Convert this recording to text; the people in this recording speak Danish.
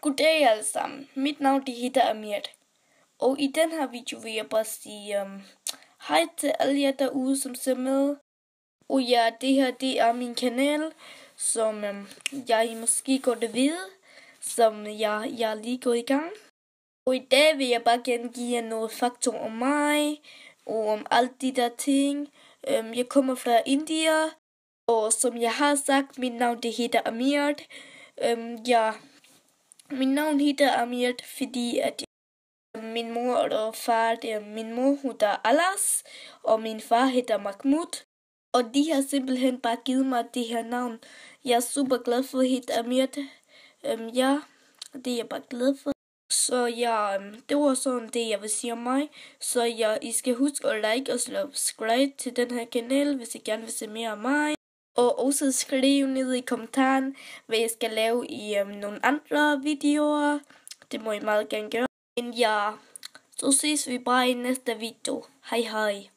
Goddag alle sammen. Mit navn det hedder Amir. Og i den her video vil jeg bare sige hej til alle jer derude, som ser med. Og ja, det her det er min kanal, som jeg måske godt ved, som jeg er lige gået i gang. Og i dag vil jeg bare gerne give jer noget fakta om mig, og om alt de der ting. Jeg kommer fra India, og som jeg har sagt, mit navn det hedder Amir. Mit navn hedder Amir, fordi at min mor og far, min mor hedder Alas, og min far hedder Mahmoud. Og de har simpelthen bare givet mig det her navn. Jeg er super glad for at hedde Amir. Det er jeg bare glad for. Så ja, det var sådan det, jeg vil sige om mig. Så ja, I skal huske at like og subscribe til den her kanal, hvis I gerne vil se mere af mig. Og også skriv ned i kommentaren, hvad jeg skal lave i nogle andre videoer. Det må I meget gerne gøre. Men ja, så ses vi bare i næste video. Hej hej.